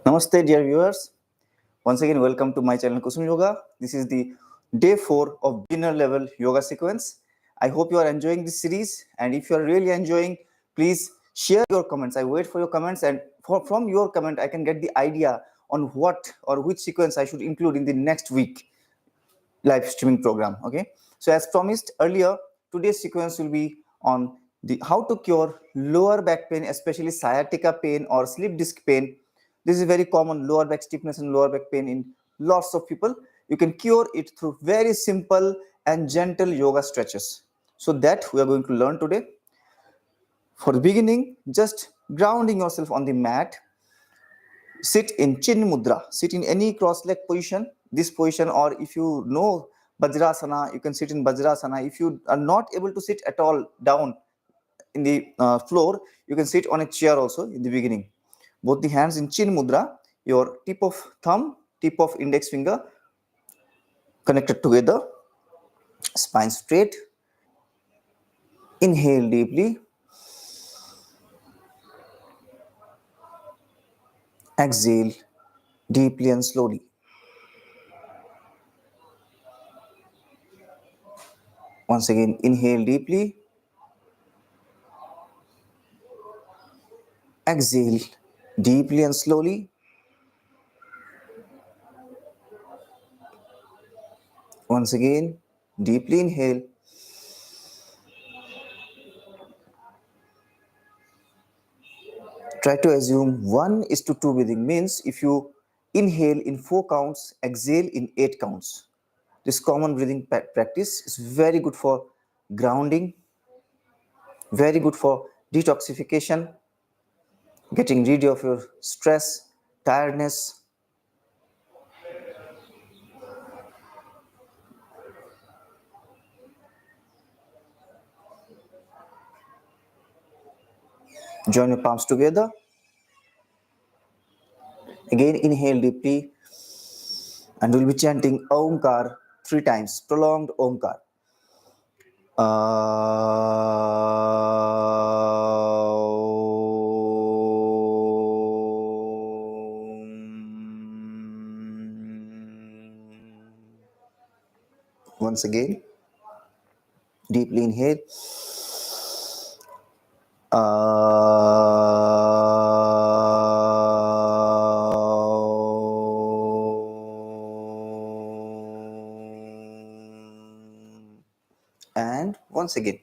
Namaste, dear viewers. Once again, welcome to my channel Kusum Yoga. This is the day 4 of beginner level yoga sequence. I hope you are enjoying this series, and if you are really enjoying, please share your comments. I wait for your comments, and from your comment, I can get the idea on what or which sequence I should include in the next week live streaming program. Okay, so as promised earlier, today's sequence will be on the how to cure lower back pain, especially sciatica pain or slip disc pain. This is very common, lower back stiffness and lower back pain in lots of people. You can cure it through very simple and gentle yoga stretches. So that we are going to learn today. For the beginning, just grounding yourself on the mat. Sit in chin mudra. Sit in any cross leg position, this position, or if you know Vajrasana, you can sit in Vajrasana. If you are not able to sit at all down in the floor, you can sit on a chair also in the beginning. Both the hands in chin mudra, your tip of thumb, tip of index finger connected together, spine straight. Inhale deeply. Exhale deeply and slowly. Once again, inhale deeply. Exhale deeply and slowly. Once again, deeply inhale. Try to assume 1:2 breathing, means if you inhale in 4 counts, exhale in 8 counts. This common breathing practice is very good for grounding, very good for detoxification, getting rid of your stress, tiredness. Join your palms together. Again, inhale deeply, and we'll be chanting Omkar 3 times, prolonged Omkar. Once again, deeply inhale. And once again.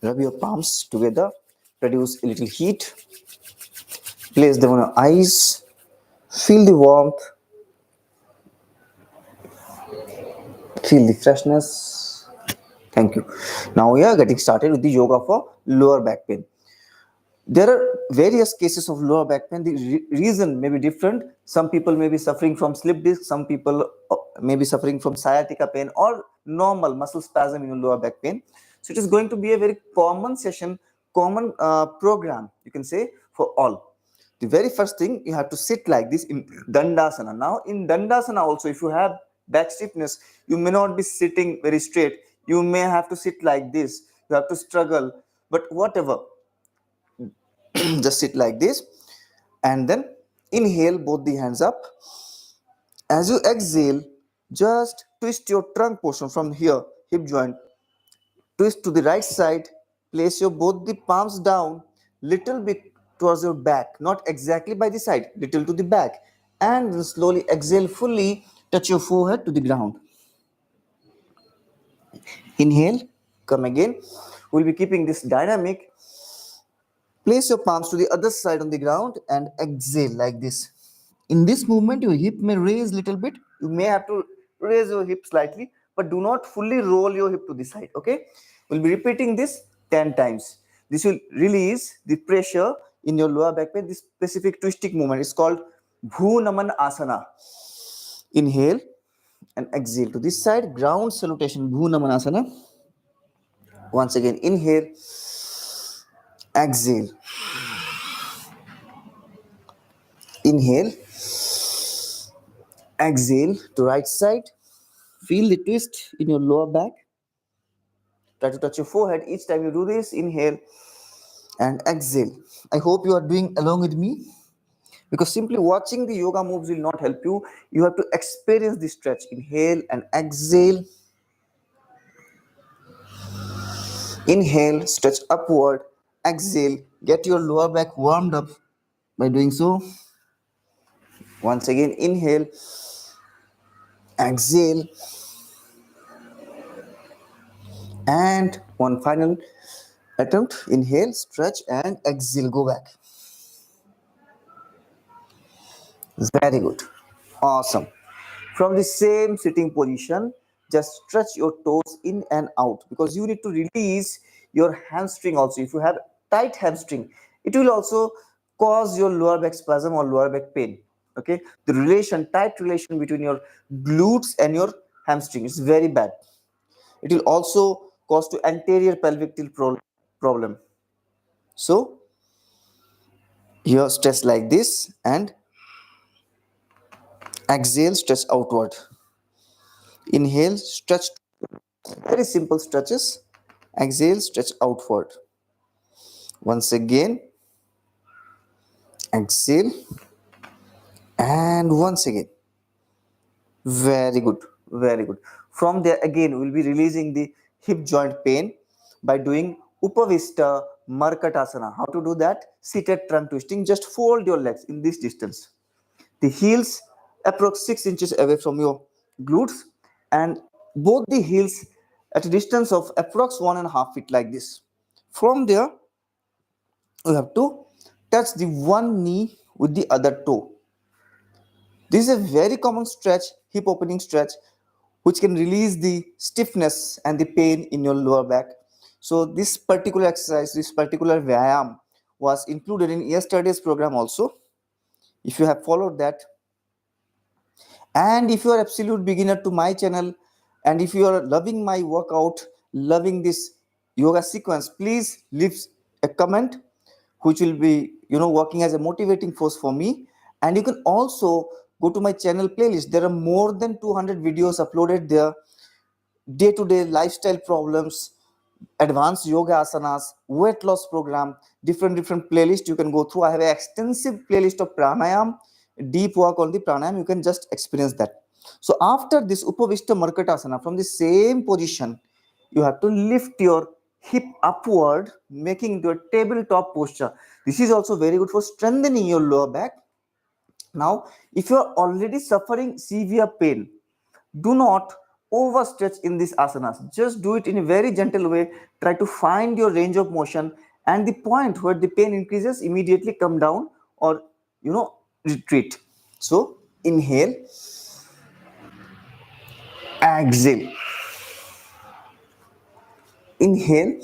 Rub your palms together, produce a little heat, place them on your eyes, feel the warmth, feel the freshness. Thank you. Now we are getting started with the yoga for lower back pain. There are various cases of lower back pain. The reason may be different. Some people may be suffering from slip disc, some people may be suffering from sciatica pain or normal muscle spasm in lower back pain. So it is going to be a very common session, common program, you can say, for all. The very first thing, you have to sit like this in Dandasana. Now in Dandasana also, if you have back stiffness, you may not be sitting very straight. You may have to sit like this. You have to struggle. But whatever, just sit like this, and then inhale, both the hands up. As you exhale, just twist your trunk portion from here, hip joint, twist to the right side, place your both the palms down, little bit towards your back, not exactly by the side, little to the back, and then slowly exhale fully, touch your forehead to the ground. Inhale, come again. We'll be keeping this dynamic. Place your palms to the other side on the ground and exhale like this. In this movement, your hip may raise a little bit. You may have to raise your hip slightly, but do not fully roll your hip to the side. Okay? We'll be repeating this 10 times. This will release the pressure in your lower back pain. This specific twisting movement is called Bhu Naman Asana. Inhale and exhale to this side. Ground salutation, Bhu Naman Asana. Once again, inhale, exhale. Inhale, exhale to right side. Feel the twist in your lower back. Try to touch your forehead each time you do this. Inhale and exhale. I hope you are doing along with me, because simply watching the yoga moves will not help you. You have to experience the stretch. Inhale and exhale. Inhale, stretch upward. Exhale, get your lower back warmed up by doing so. Once again, inhale, exhale, and one final attempt. Inhale, stretch, and exhale. Go back. Very good. Awesome. From the same sitting position, just stretch your toes in and out, because you need to release your hamstring also. If you have tight hamstring, it will also cause your lower back spasm or lower back pain. Okay, the tight relation between your glutes and your hamstring is very bad. It will also cause to anterior pelvic tilt problem. So here stretch like this and exhale, stretch outward. Inhale, stretch. Very simple stretches. Exhale, stretch outward. Once again, exhale, and once again. Very good, very good. From there again, we'll be releasing the hip joint pain by doing Upavista Markatasana. How to do that? Seated trunk twisting. Just fold your legs in this distance. The heels approx 6 inches away from your glutes, and both the heels at a distance of approx 1.5 feet like this. From there, you have to touch the one knee with the other toe. This is a very common stretch, hip opening stretch, which can release the stiffness and the pain in your lower back. So this particular exercise, this particular vyayam was included in yesterday's program also. If you have followed that, and if you are absolute beginner to my channel, and if you are loving my workout, loving this yoga sequence, please leave a comment, which will be working as a motivating force for me. And you can also go to my channel playlist. There are more than 200 videos uploaded there. Day-to-day lifestyle problems, advanced yoga asanas, weight loss program, different playlists you can go through. I have an extensive playlist of pranayam, deep work on the pranayam. You can just experience that. So after this Upavista Markatasana, from the same position, you have to lift your hip upward, making into a tabletop posture. This is also very good for strengthening your lower back. Now, if you are already suffering severe pain, do not overstretch in these asanas. Just do it in a very gentle way. Try to find your range of motion, and the point where the pain increases, immediately come down or retreat. So inhale, exhale, inhale,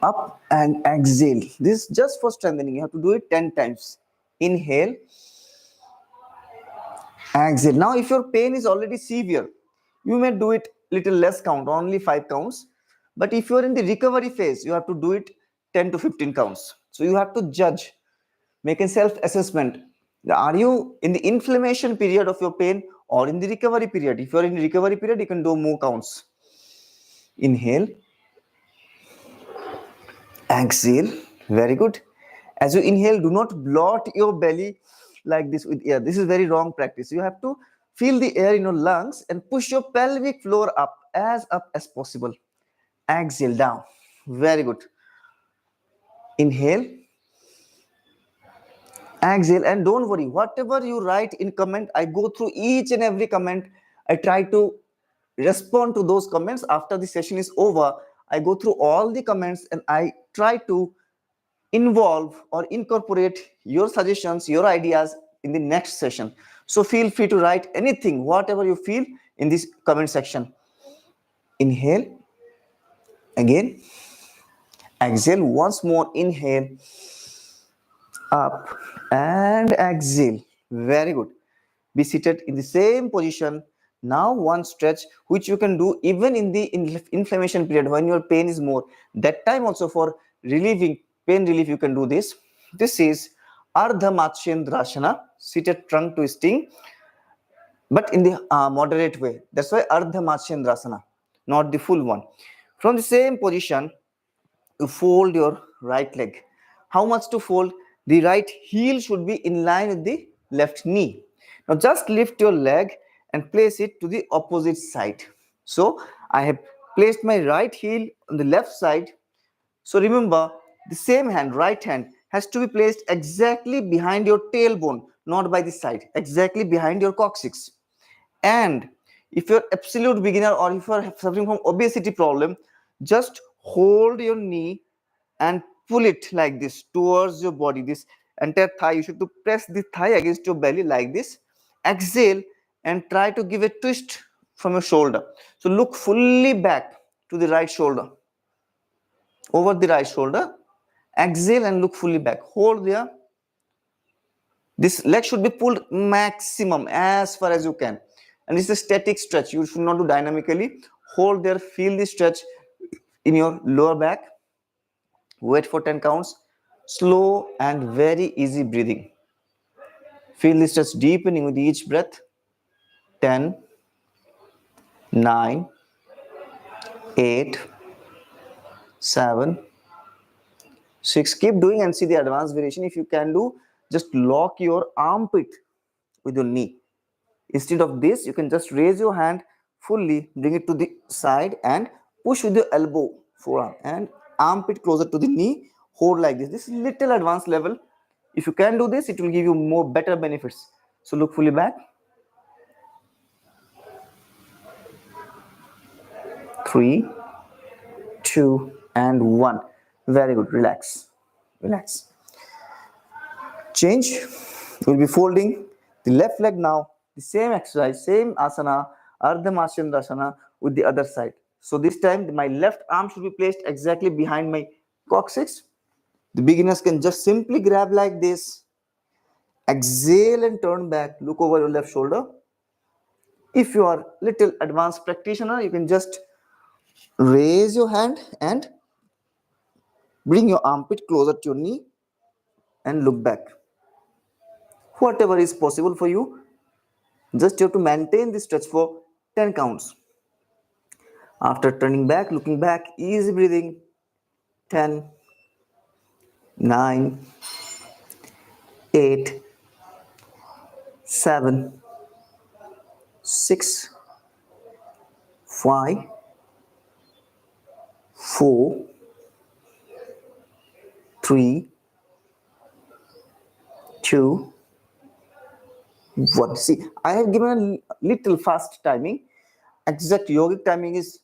up, and exhale. This is just for strengthening. You have to do it 10 times. Inhale, exhale. Now if your pain is already severe, you may do it little less count, only 5 counts. But if you are in the recovery phase, you have to do it 10 to 15 counts. So you have to judge, make a self-assessment. Are you in the inflammation period of your pain or in the recovery period? If you are in the recovery period, you can do more counts. Inhale, exhale. Very good. As you inhale, do not blot your belly like this with air. This is very wrong practice. You have to feel the air in your lungs and push your pelvic floor up as possible. Exhale down. Very good. Inhale, exhale, and don't worry, whatever you write in comment, I go through each and every comment. I try to respond to those comments after the session is over. I go through all the comments and I try to involve or incorporate your suggestions, your ideas in the next session. So feel free to write anything, whatever you feel, in this comment section. Inhale, again, exhale once more. Inhale, up, and exhale. Very good. Be seated in the same position. Now one stretch which you can do even in the inflammation period, when your pain is more. That time also, for relieving pain relief, you can do this. This is Ardha Matsyendrasana, seated trunk twisting, but in the moderate way. That's why Ardha Matsyendrasana, not the full one. From the same position, you fold your right leg. How much to fold? The right heel should be in line with the left knee. Now just lift your leg and place it to the opposite side. So I have placed my right heel on the left side. So remember, the same hand, right hand, has to be placed exactly behind your tailbone, not by the side, exactly behind your coccyx. And if you're absolute beginner or if you're suffering from obesity problem, just hold your knee and pull it like this towards your body. This entire thigh, you should to press the thigh against your belly like this. Exhale and try to give a twist from your shoulder. So look fully back to the right shoulder, over the right shoulder. Exhale and look fully back. Hold there. This leg should be pulled maximum as far as you can. And this is a static stretch. You should not do dynamically. Hold there, feel the stretch in your lower back. Wait for 10 counts. Slow and very easy breathing. Feel the stretch deepening with each breath. 10, 9, 8, 7, 6. Keep doing and see the advanced variation. If you can do, just lock your armpit with your knee. Instead of this, you can just raise your hand fully, bring it to the side and push with your elbow, forearm and armpit closer to the knee. Hold like this. This is little advanced level. If you can do this, it will give you more better benefits. So look fully back. 3, 2 and 1. Very good. Relax. Relax. Change. We'll be folding the left leg now. The same exercise, same asana, Ardha Matsyendrasana with the other side. So this time my left arm should be placed exactly behind my coccyx. The beginners can just simply grab like this. Exhale and turn back. Look over your left shoulder. If you are little advanced practitioner, you can just raise your hand and bring your armpit closer to your knee and look back. Whatever is possible for you, just you have to maintain this stretch for 10 counts. After turning back, looking back, easy breathing. 10, 9, 8, 7, 6, 5, 4, 3, 2, 1. See, I have given a little fast timing. Exact yogic timing is,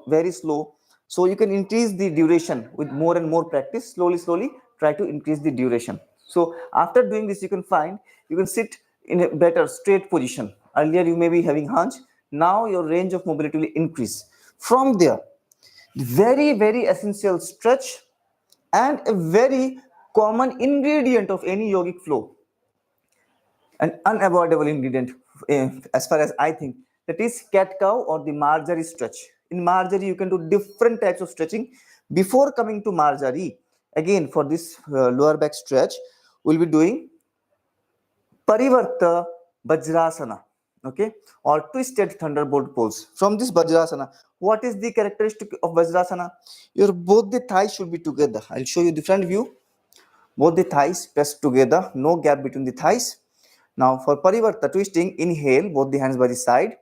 very slow. So you can increase the duration with more and more practice. Slowly, try to increase the duration. So after doing this, you can sit in a better straight position. Earlier, you may be having hunch. Now your range of mobility will increase. From there, very, very essential stretch and a very common ingredient of any yogic flow, an unavoidable ingredient, as far as I think, that is cat cow or the Marjorie stretch. In Marjorie, you can do different types of stretching. Before coming to Marjorie, again for this lower back stretch, we'll be doing Parivarta Vajrasana, okay, or twisted thunderbolt pose. From this Vajrasana, what is the characteristic of Vajrasana? Your both the thighs should be together. I'll show you the front view. Both the thighs pressed together, no gap between the thighs. Now for Parivarta twisting, inhale, both the hands by the side.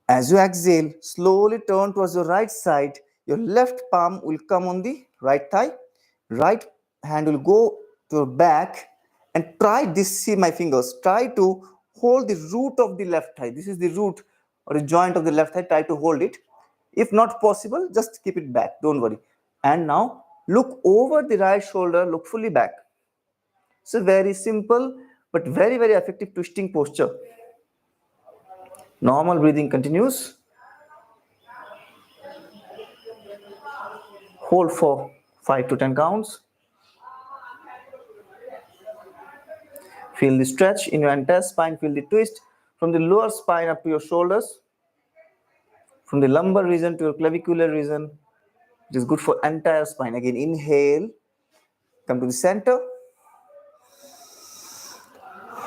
As you exhale, slowly turn towards your right side. Your left palm will come on the right thigh. Right hand will go to your back and try this. See my fingers. Try to hold the root of the left thigh. This is the root or the joint of the left thigh. Try to hold it. If not possible, just keep it back. Don't worry. And now look over the right shoulder. Look fully back. It's a very simple but very, very effective twisting posture. Normal breathing continues. Hold for 5 to 10 counts. Feel the stretch in your entire spine. Feel the twist from the lower spine up to your shoulders, from the lumbar region to your clavicular region. It is good for entire spine. Again, inhale, come to the center.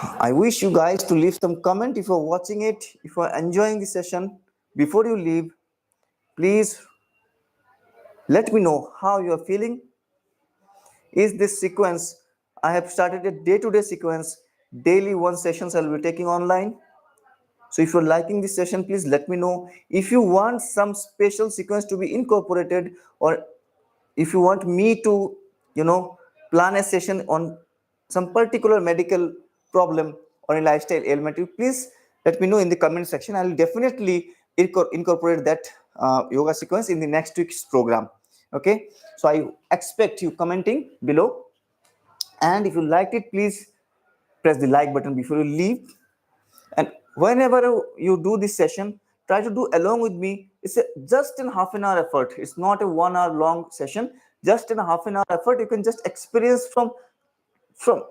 I wish you guys to leave some comment if you're watching it, if you're enjoying the session. Before you leave, please let me know how you are feeling. Is this sequence, I have started a day-to-day sequence, daily one sessions I'll be taking online. So if you're liking this session, please let me know. If you want some special sequence to be incorporated, or if you want me to, plan a session on some particular medical problem or a lifestyle ailment, please let me know in the comment section. I'll definitely incorporate that yoga sequence in the next week's program. Okay, so I expect you commenting below, and if you liked it, please press the like button before you leave. And whenever you do this session, try to do along with me. It's just in half an hour effort. It's not a 1 hour long session. Just in a half an hour effort, you can just experience from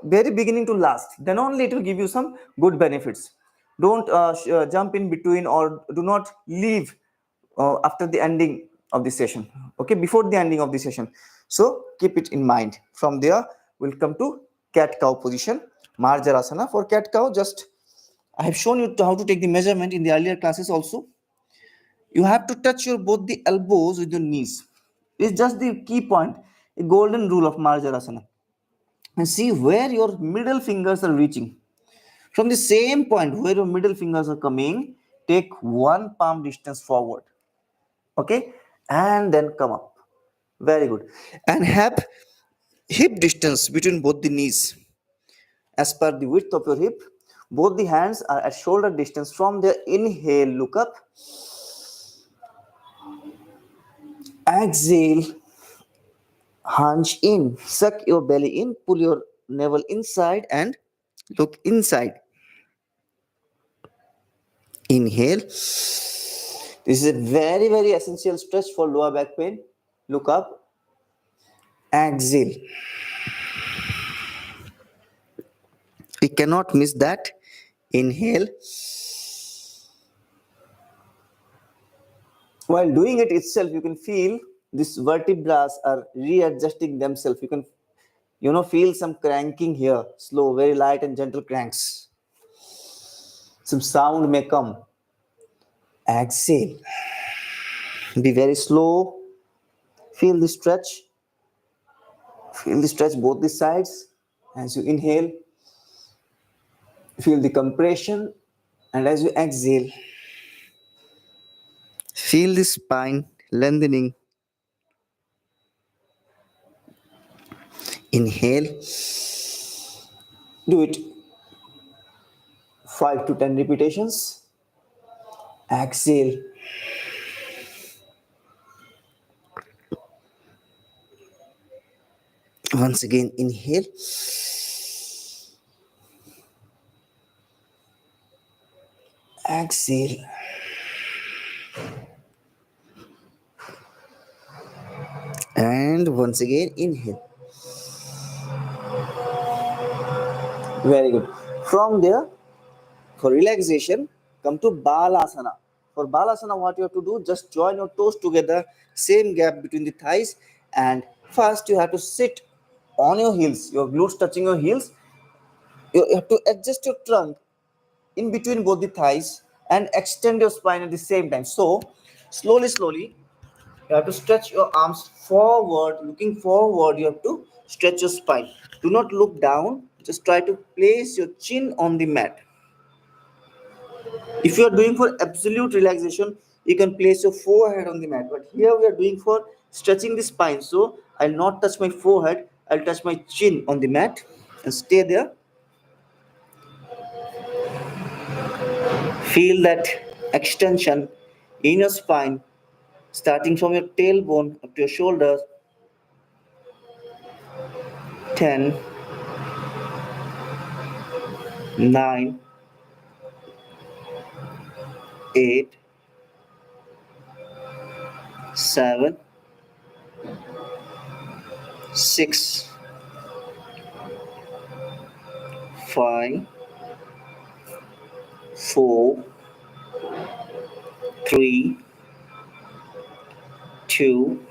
very beginning to last. Then only it will give you some good benefits. Don't jump in between, or do not leave after the ending of the session. Okay, before the ending of the session. So keep it in mind. From there, we'll come to cat cow position, Marjarasana. For cat cow, just I have shown you how to take the measurement in the earlier classes also. You have to touch your both the elbows with your knees. It's just the key point, a golden rule of Marjarasana. And see where your middle fingers are reaching. From the same point where your middle fingers are coming, take one palm distance forward. Okay, and then come up. Very good. And have hip distance between both the knees. As per the width of your hip, both the hands are at shoulder distance. From there, inhale, look up. Exhale, hunch in. Suck your belly in, pull your navel inside and look inside. Inhale. This is a very, very essential stretch for lower back pain. Look up. Exhale. We cannot miss that. Inhale. While doing it itself, you can feel these vertebrae are readjusting themselves. You can, feel some cranking here. Slow, very light and gentle cranks. Some sound may come. Exhale. Be very slow. Feel the stretch. Feel the stretch both the sides. As you inhale, feel the compression. And as you exhale, feel the spine lengthening. Inhale. Do it 5 to 10 repetitions. Exhale. Once again, inhale. Exhale. And once again, inhale. Very good. From there, for relaxation, come to Balasana. For Balasana, what you have to do, just join your toes together, same gap between the thighs, and first you have to sit on your heels, your glutes touching your heels. You have to adjust your trunk in between both the thighs and extend your spine at the same time. So, slowly, you have to stretch your arms forward, looking forward. You have to stretch your spine. Do not look down. Just try to place your chin on the mat. If you are doing for absolute relaxation, you can place your forehead on the mat. But here we are doing for stretching the spine. So I'll not touch my forehead. I'll touch my chin on the mat and stay there. Feel that extension in your spine, starting from your tailbone up to your shoulders. 10, 9, 8, 7, 6, 5, 4, 3, 2,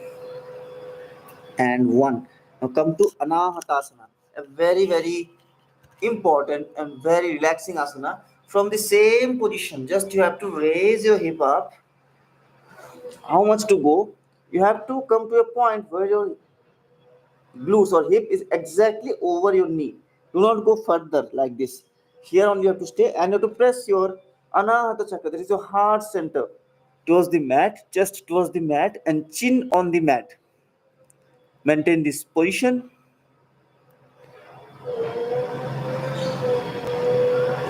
and 1. Now come to Anahatasana, a very, very important and very relaxing asana. From the same position, just you have to raise your hip up. How much to go? You have to come to a point where your glutes or hip is exactly over your knee. Do not go further like this. Here only you have to stay, and you have to press your anahata chakra, that is your heart center, towards the mat, just towards the mat, and chin on the mat. Maintain this position.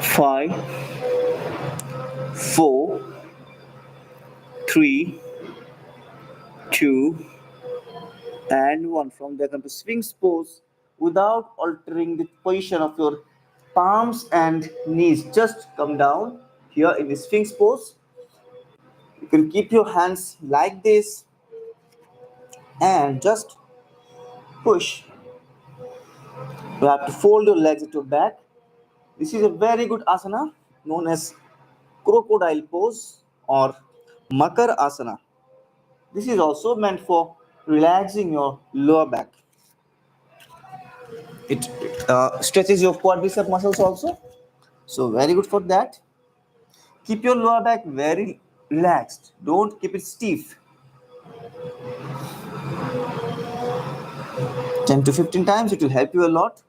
5, 4, 3, 2, and 1. From there, come to Sphinx pose without altering the position of your palms and knees. Just come down here in the Sphinx pose. You can keep your hands like this and just push. You have to fold your legs at your back. This is a very good asana known as crocodile pose or Makar asana. This is also meant for relaxing your lower back. It stretches your quadricep muscles also. So very good for that. Keep your lower back very relaxed. Don't keep it stiff. 10 to 15 times, it will help you a lot.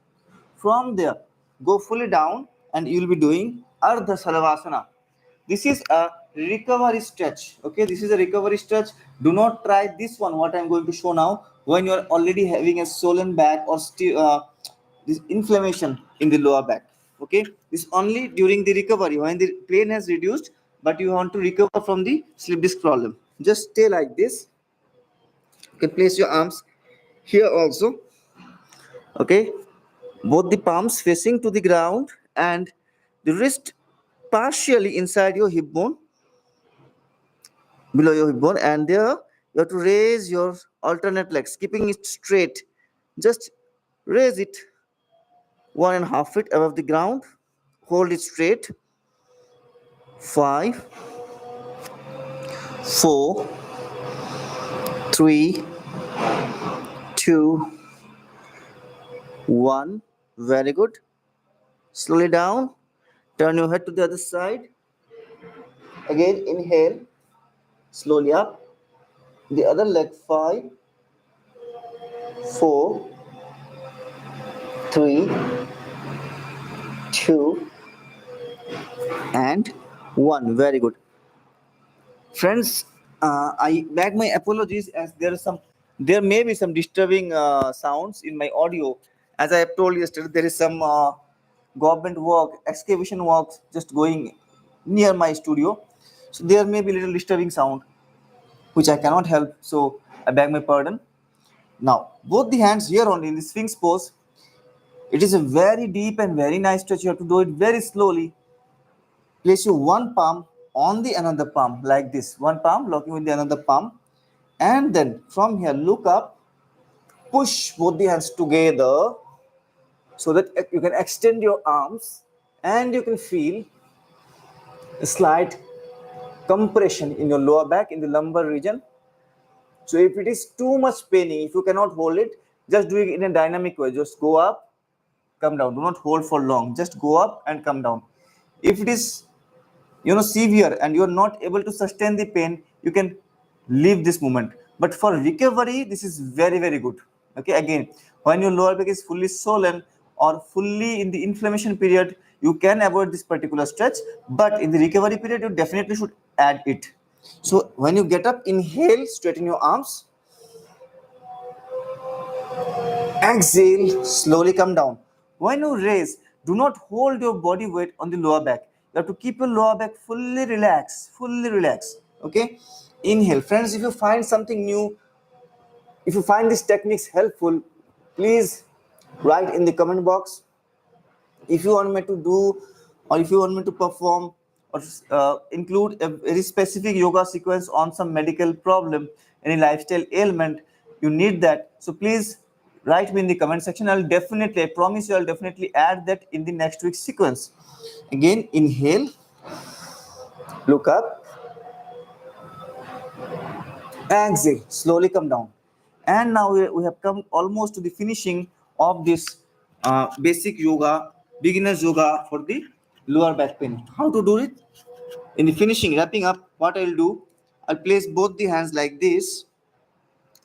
From there, go fully down and you will be doing Ardha Salavasana. This is a recovery stretch. Okay, this is a recovery stretch. Do not try this one, what I am going to show now, when you are already having a swollen back or this inflammation in the lower back. Okay, this only during the recovery when the pain has reduced, but you want to recover from the slip disc problem. Just stay like this. You can place your arms here also. Okay, both the palms facing to the ground and the wrist partially inside your hip bone, below your hip bone, and there you have to raise your alternate legs, keeping it straight. Just raise it 1.5 feet above the ground, hold it straight. 5, 4, 3, 2, 1. Very good. Slowly down, turn your head to the other side. Again, inhale, slowly up. The other leg. 5, 4, 3, 2, and 1. Very good. Friends, I beg my apologies as there may be some disturbing sounds in my audio. As I have told yesterday, there is some government work, excavation works just going near my studio. So there may be little disturbing sound, which I cannot help. So I beg my pardon. Now, both the hands here only in the Sphinx pose. It is a very deep and very nice stretch. You have to do it very slowly. Place your one palm on the another palm like this. One palm locking with the another palm. And then from here, look up. Push both the hands together so that you can extend your arms and you can feel a slight compression in your lower back, in the lumbar region. So if it is too much paining, if you cannot hold it, just do it in a dynamic way. Just go up, come down. Do not hold for long. Just go up and come down. If it is severe and you are not able to sustain the pain, you can leave this movement. But for recovery, this is very, very good. Okay, again, when your lower back is fully swollen or fully in the inflammation period, you can avoid this particular stretch, but in the recovery period, you definitely should add it. So when you get up, inhale, straighten your arms. Exhale, slowly come down. When you raise, do not hold your body weight on the lower back. You have to keep your lower back fully relaxed, okay? Inhale. Friends, if you find something new, if you find these techniques helpful, please write in the comment box. If you want me to do, or if you want me to perform or include a very specific yoga sequence on some medical problem, any lifestyle ailment, you need that. So please write me in the comment section. I promise you, I'll definitely add that in the next week's sequence. Again, inhale, look up, exhale, slowly come down. And now we have come almost to the finishing of this basic yoga beginner's yoga for the lower back pain. How to do it? In the finishing, wrapping up, what I'll do, I'll place both the hands like this,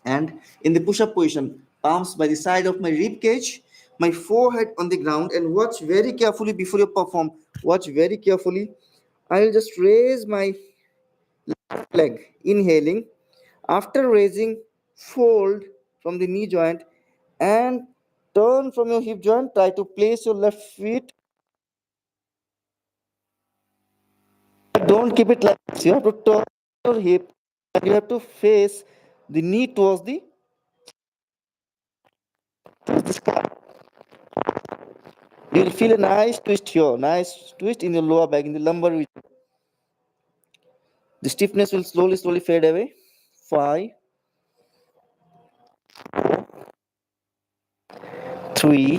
and in the push-up position, palms by the side of my rib cage, my forehead on the ground, and watch very carefully before you perform. Watch very carefully. I'll just raise my leg, inhaling. After raising, fold from the knee joint and turn from your hip joint. Try to place your left feet. Don't keep it like this. You have to turn your hip and you have to face the knee towards the sky. You will feel a nice twist here, nice twist in your lower back, in the lumbar region. The stiffness will slowly fade away. 5, 3,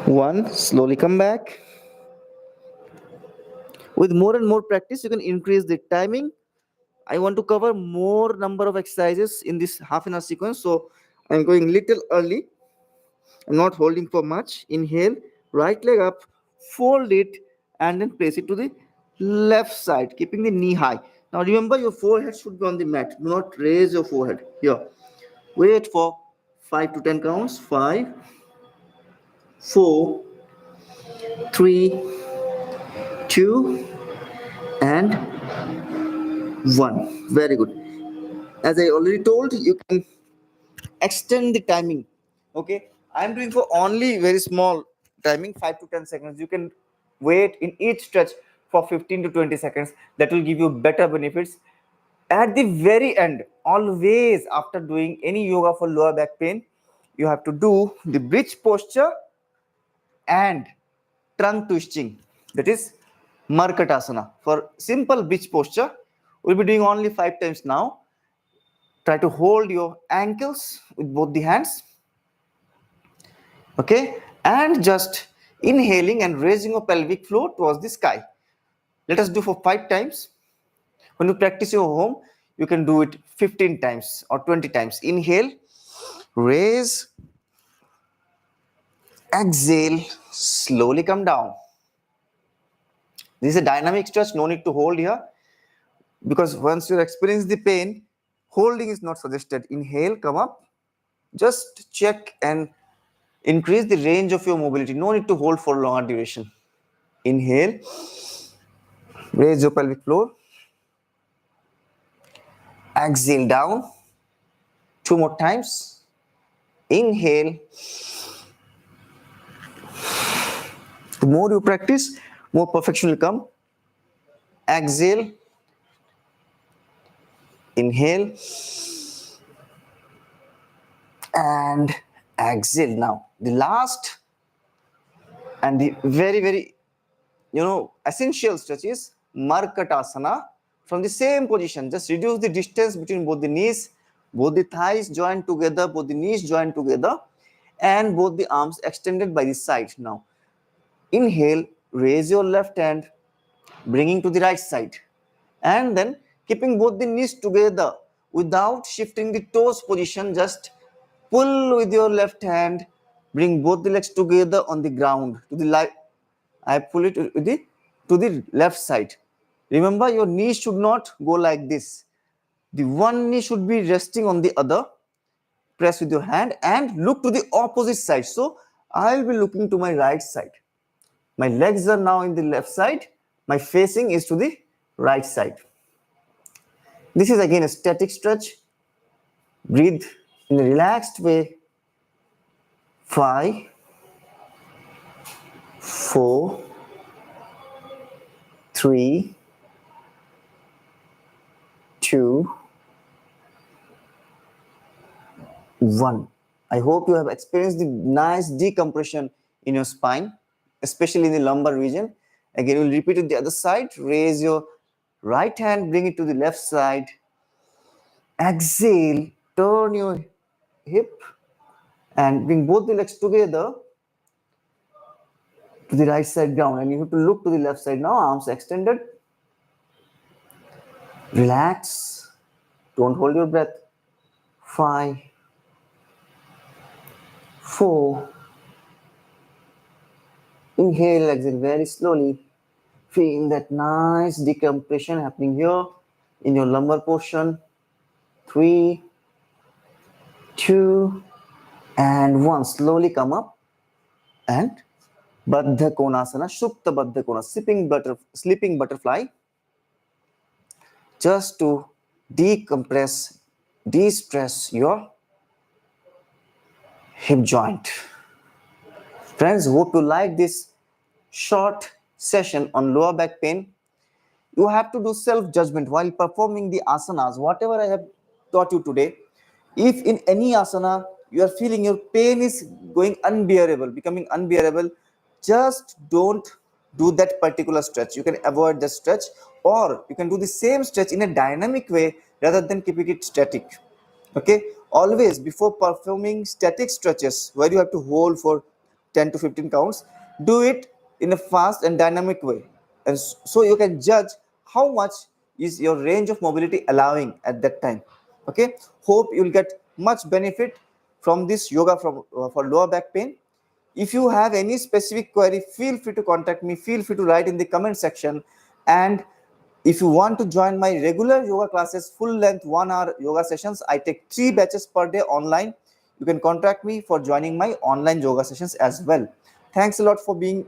1. Slowly come back. With more and more practice, you can increase the timing. I want to cover more number of exercises in this half an hour sequence, so I'm going little early. I'm not holding for much. Inhale, right leg up, fold it, and then place it to the left side, keeping the knee high. Now remember, your forehead should be on the mat. Do not raise your forehead. Here. Wait for 5 to 10 counts. 5, 4, 3, 2, and 1. Very good. As I already told, you can extend the timing. Okay, I'm doing for only very small timing, 5 to 10 seconds. You can wait in each stretch for 15 to 20 seconds. That will give you better benefits. At the very end, always after doing any yoga for lower back pain, you have to do the bridge posture and trunk twisting, that is Markatasana. For simple bridge posture, we'll be doing only 5 times now. Try to hold your ankles with both the hands, okay, and just inhaling and raising your pelvic floor towards the sky. Let us do for 5 times. When you practice your home, you can do it 15 times or 20 times. Inhale, raise, exhale, slowly come down. This is a dynamic stretch, no need to hold here, because once you experience the pain, holding is not suggested. Inhale, come up, just check and increase the range of your mobility. No need to hold for longer duration. Inhale, raise your pelvic floor, exhale down. 2 more times. Inhale. The more you practice, more perfection will come. Exhale. Inhale. And exhale. Now, the last and the very essential stretch is Markatasana. From the same position, just reduce the distance between both the knees, both the thighs joined together, both the knees joined together, and both the arms extended by the side. Now, inhale, raise your left hand, bringing to the right side, and then keeping both the knees together without shifting the toes position. Just pull with your left hand, bring both the legs together on the ground to the left. I pull it to the left side. Remember, your knee should not go like this. The one knee should be resting on the other. Press with your hand and look to the opposite side. So I'll be looking to my right side. My legs are now in the left side. My facing is to the right side. This is again a static stretch. Breathe in a relaxed way. 5, 4, 3, 2, 1. I hope you have experienced the nice decompression in your spine, especially in the lumbar region. Again, we'll repeat it the other side. Raise your right hand, bring it to the left side. Exhale, turn your hip and bring both the legs together to the right side ground. And you have to look to the left side now, arms extended. Relax. Don't hold your breath. 5, 4, Inhale, exhale very slowly. Feel that nice decompression happening here in your lumbar portion. 3, 2, and 1. Slowly come up and Baddha Konasana, Shupta Baddha Konasana, sleeping butterfly, just to decompress, de-stress your hip joint. Friends, hope you like this short session on lower back pain. You have to do self-judgment while performing the asanas, whatever I have taught you today. If in any asana you are feeling your pain is going unbearable, becoming unbearable, just don't do that particular stretch. You can avoid the stretch, or you can do the same stretch in a dynamic way rather than keeping it static. Okay, always before performing static stretches where you have to hold for 10 to 15 counts, do it in a fast and dynamic way, and so you can judge how much is your range of mobility allowing at that time. Okay, hope you'll get much benefit from this yoga for lower back pain. If you have any specific query, feel free to contact me, feel free to write in the comment section. And if you want to join my regular yoga classes, full length 1 hour yoga sessions, I take 3 batches per day online. You can contact me for joining my online yoga sessions as well. Thanks a lot for being